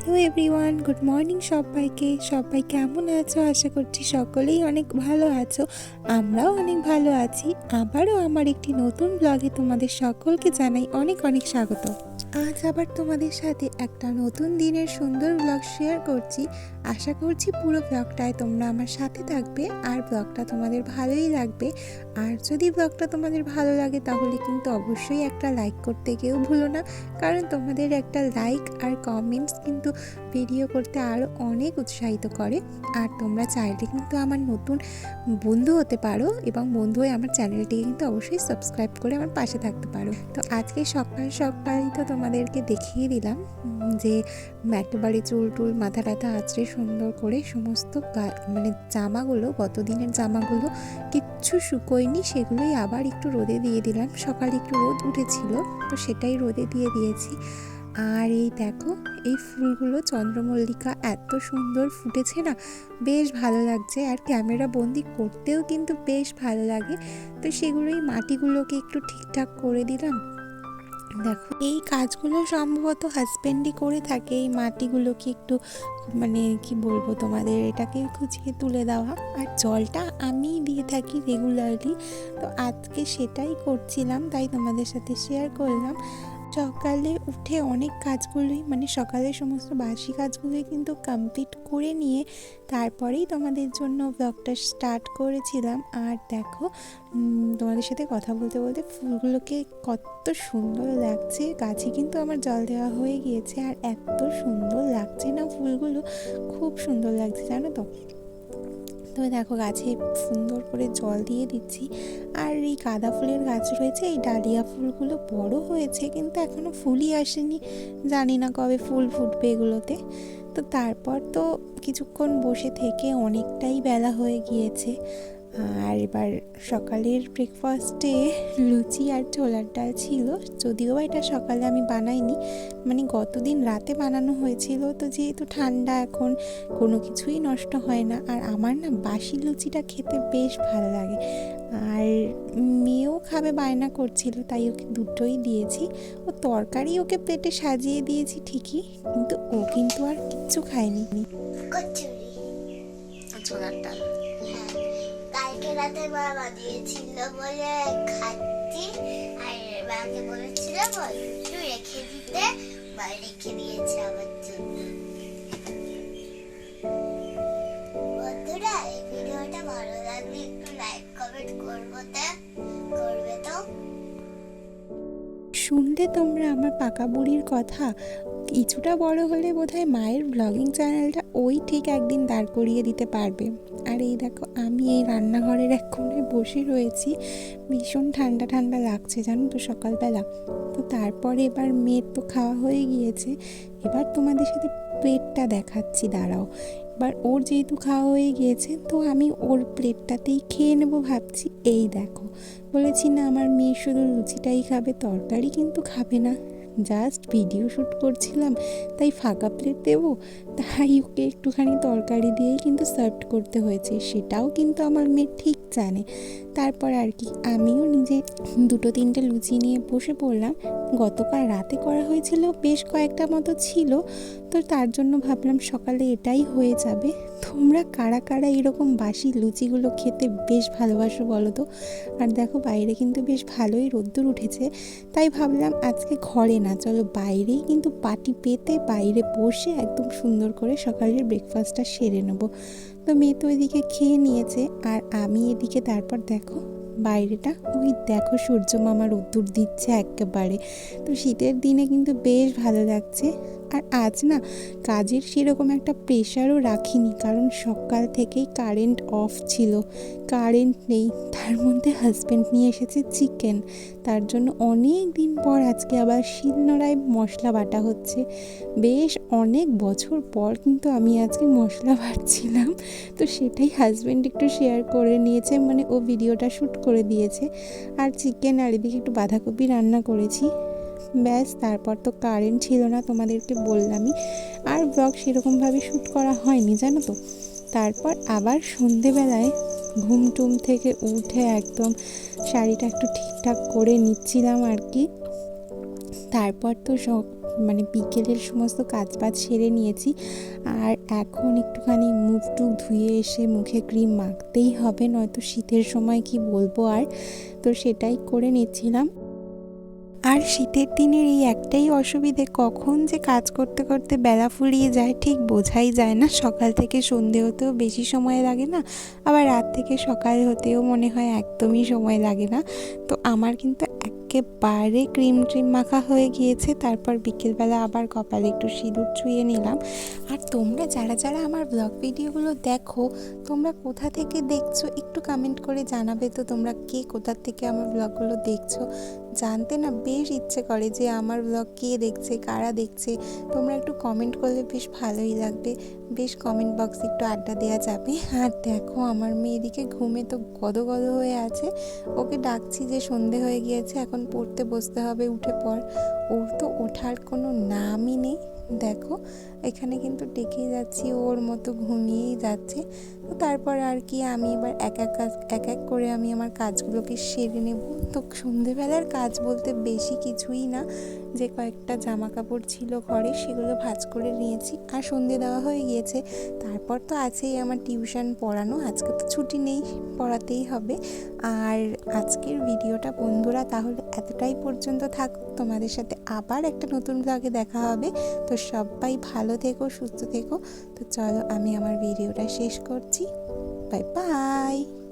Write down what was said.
Hello everyone, good morning সবাইকে। সবাই কেমন আছো? আশা করছি সকলেই অনেক ভালো আছো। আমরাও অনেক ভালো আছি। আবারও আমার একটি নতুন ব্লগে তোমাদের সকলকে জানাই অনেক অনেক স্বাগত। আজ আবার তোমাদের সাথে একটা নতুন দিনের সুন্দর ব্লগ শেয়ার করছি। আশা করছি পুরো ব্লগটায় তোমরা আমার সাথে থাকবে আর ব্লগটা তোমাদের ভালোই লাগবে। আর যদি ব্লগটা তোমাদের ভালো লাগে তাহলে কিন্তু অবশ্যই একটা লাইক করতে কেউ ভুলো না, কারণ তোমাদের একটা লাইক আর কমেন্টস কিন্তু ভিডিও করতে আরও অনেক উৎসাহিত করে। আর তোমরা চাইলে কিন্তু আমার নতুন বন্ধু হতে পারো এবং বন্ধু হয়ে আমার চ্যানেলটিকে কিন্তু অবশ্যই সাবস্ক্রাইব করে আমার পাশে থাকতে পারো। তো আজকে সকালই তো তোমাদেরকে দেখিয়ে দিলাম যে একেবারে চুল টুল মাথা টাথা আঁচড়ে সুন্দর করে সমস্ত জামাগুলো, গতদিনের জামাগুলো কিচ্ছু শুকোয়নি, সেগুলোই আবার একটু রোদে দিয়ে দিলাম। সকালে একটু রোদ উঠেছিল তো সেটাই রোদে দিয়ে দিয়েছি। আর এই দেখো, এই ফুলগুলো চন্দ্রমল্লিকা এত সুন্দর ফুটেছে না, বেশ ভালো লাগছে। আর ক্যামেরা বন্দি করতেও কিন্তু বেশ ভালো লাগে। তো সেগুলোই মাটিগুলোকে একটু ঠিকঠাক করে দিলাম। দেখো, এই কাজগুলো সম্ভবত হাজব্যান্ডই করে থাকে, এই মাটিগুলোকে একটু কি বলবো তোমাদের, এটাকে খুঁচিয়ে তুলে দেওয়া। আর জলটা আমিই দিয়ে থাকি রেগুলারলি, তো আজকে সেটাই করছিলাম, তাই তোমাদের সাথে শেয়ার করলাম। সকালে উঠে অনেক কাজগুলোই সকালের সমস্ত বাসি কাজগুলোই কিন্তু কমপ্লিট করে নিয়ে তারপরেই তোমাদের জন্য ব্লগটা স্টার্ট করেছিলাম। আর দেখো, তোমাদের সাথে কথা বলতে বলতে ফুলগুলোকে কত সুন্দর লাগছে। গাছে কিন্তু আমার জল দেওয়া হয়ে গিয়েছে আর এত সুন্দর লাগছে না, ফুলগুলো খুব সুন্দর লাগছে জানো তো। তো দেখো, গাছে সুন্দর করে জল দিয়ে দিচ্ছি। আর এই গাঁদা ফুলের গাছ রয়েছে, এই ডালিয়া ফুলগুলো বড় হয়েছে কিন্তু এখনো ফুলই আসেনি, জানি না কবে ফুল ফুটবে এগুলোতে। তো তারপর তো কিছুক্ষণ বসে থেকে অনেকটাই বেলা হয়ে গিয়েছে। আর এবার সকালের ব্রেকফাস্টে লুচি আর ছোলার ডাল ছিল, যদিও এটা সকালে আমি বানাইনি, গতদিন রাতে বানানো হয়েছিল। তো যেহেতু ঠান্ডা এখন, কোনো কিছুই নষ্ট হয় না। আর আমার না বাসি লুচিটা খেতে বেশ ভালো লাগে। আর মেয়েও খাবে বায়না করছিল, তাই ওকে দুটোই দিয়েছি। ও তরকারি ওকে প্লেটে সাজিয়ে দিয়েছি ঠিকই, কিন্তু ও কিন্তু আর কিচ্ছু খায়নি। ছোলার ডাল কালকে রাতে মা বানিয়েছিল বলে খাচ্ছি, আর মাকে বলেছিল একটু রেখে দিতে, মা রেখে দিয়েছে আমার জন্য। বন্ধুরা, এই ভিডিওটা ভালো লাগলে একটু লাইক কমেন্ট করবে তো। শুনলে তোমরা আমার পাকা বুড়ির কথা, কিছুটা বড় হলে বোধহয় মায়ের ব্লগিং চ্যানেলটা ওই ঠিক একদিন দাঁড় করিয়ে দিতে পারবে। আর এই দেখো, আমি এই রান্নাঘরের এক কোণে বসে রয়েছি, ভীষণ ঠান্ডা ঠান্ডা লাগছে জানো তো সকালবেলা। তো তারপরে এবার মেয়ের তো খাওয়া হয়ে গিয়েছে, এবার তোমাদের সাথে প্লেটটা দেখাচ্ছি, দাঁড়াও। এবার ওর যেহেতু খাওয়া হয়ে গিয়েছে তো আমি ওর প্লেটটাতেই খেয়ে নেবো ভাবছি। এই দেখো, বলেছি না আমার মেয়ে শুধু লুচিটাই খাবে, তরকারি কিন্তু খাবে না। জাস্ট ভিডিও শ্যুট করছিলাম, তাই ফাঁকা প্লেট দেবো, তাই ওকে একটুখানি তরকারি দিয়েই কিন্তু সার্ভ করতে হয়েছে, সেটাও কিন্তু আমার মেয়ে ঠিক জানে। তারপর আর কি, আমিও নিজে দুটো তিনটে লুচি নিয়ে বসে পড়লাম। গতকাল রাতে করা হয়েছিল, বেশ কয়েকটা মতো ছিল, তো তার জন্য ভাবলাম সকালে এটাই হয়ে যাবে। তোমরা কারা কারা এরকম বাসি লুচিগুলো খেতে বেশ ভালোবাসো বলো তো। আর দেখো, বাইরে কিন্তু বেশ ভালোই রোদ্দুর উঠেছে, তাই ভাবলাম আজকে ঘরে না, চলো বাইরেই কিন্তু পাটি পেতে বাইরে বসে একদম সুন্দর করে সকালের ব্রেকফাস্টটা সেরে নেবো। তো মেয়ে তো এদিকে খেয়ে নিয়েছে আর আমি এদিকে, তারপর দেখো বাইরেটা, ওই দেখো সূর্য মামা রোদ্দুর দিচ্ছে একেবারে। তো শীতের দিনে কিন্তু বেশ ভালো লাগছে। আর আজ না কাজের সেরকম একটা প্রেশারও রাখিনি, কারণ সকাল থেকেই কারেন্ট অফ ছিল, কারেন্ট নেই, তার মধ্যে হাজব্যান্ড নিয়ে এসেছে চিকেন, তার জন্য অনেক দিন পর আজকে আবার শিলনোড়ায় মশলা বাটা হচ্ছে। বেশ অনেক বছর পর কিন্তু আমি আজকে মশলা বাটছিলাম, তো সেটাই হাজব্যান্ড একটু শেয়ার করে নিয়েছে, ও ভিডিওটা শ্যুট করে দিয়েছে। আর চিকেন আর এদিকে একটু বাঁধাকপি রান্না করেছি, ব্যাস। তারপর তো কারেন্ট ছিল না, তোমাদেরকে বললামই, আর ব্লগ সেরকমভাবে শ্যুট করা হয়নি জানো তো। তারপর আবার সন্ধেবেলায় ঘুম টুম থেকে উঠে একদম শাড়িটা একটু ঠিকঠাক করে নিচ্ছিলাম আর কি। তারপর তো মানে বিকেলের সমস্ত কাজবাজ সেরে নিয়েছি। আর এখন একটুখানি মুখ টুক ধুয়ে এসে মুখে ক্রিম মাখতেই হবে, নয়তো শীতের সময় কি বলবো আর। তো সেটাই করে নিচ্ছিলাম। আর শীতের দিনের এই একটাই অসুবিধে, কখন যে কাজ করতে করতে বেলা ফুরিয়ে যায় ঠিক বোঝাই যায় না। সকাল থেকে সন্ধে হতেও বেশি সময় লাগে না, আবার রাত থেকে সকাল হতেও মনে হয় একদমই সময় লাগে না। তো আমার কিন্তু একেবারে ক্রিম মাখা হয়ে গিয়েছে। তারপর বিকেলবেলা আবার কপালে একটু সিঁদুর ছুঁয়ে নিলাম। আর তোমরা যারা যারা আমার ব্লগ ভিডিওগুলো দেখো, তোমরা কোথা থেকে দেখছো একটু কমেন্ট করে জানাবে তো। তোমরা কে কোথা থেকে আমার ব্লগগুলো দেখছো জানতে না বেশ ইচ্ছে করে যে আমার ব্লগ কে দেখছে, কারা দেখছে। তোমরা একটু কমেন্ট করলে বেশ ভালোই লাগবে, বেশ কমেন্ট বক্সে একটু আড্ডা দেওয়া যাবে। আর দেখো আমার মেয়ে এদিকে ঘুমে তো গদগদ হয়ে আছে, ওকে ডাকছি যে সন্ধে হয়ে গিয়েছে, এখন পড়তে বসতে হবে, উঠে পড়। ওর তো ওঠার কোনো নামই নেই। দেখো এখানে কিন্তু ডেকেই যাচ্ছি, ওর মতো ঘুমিয়েই যাচ্ছে। তো তারপর আর কি আমি এবার এক এক করে আমি আমার কাজগুলোকে সেরে নেব। তো সন্ধেবেলার কাজ বলতে বেশি কিছুই না, যে কয়েকটা জামা কাপড় ছিল ঘরে সেগুলো ভাঁজ করে নিয়েছি, আর সন্ধে দেওয়া হয়ে গিয়েছে। তারপর তো আছেই আমার টিউশন পড়ানো, আজকে তো ছুটি নেই, পড়াতেই হবে। আর আজকের ভিডিওটা বন্ধুরা তাহলে এতটাই পর্যন্ত থাক, তোমাদের সাথে আবার একটা নতুন ব্লগে দেখা হবে। তো সবাই ভালো থেকো, সুস্থ থেকো। তো চলো আমি আমার ভিডিওটা শেষ করছি। Bye bye.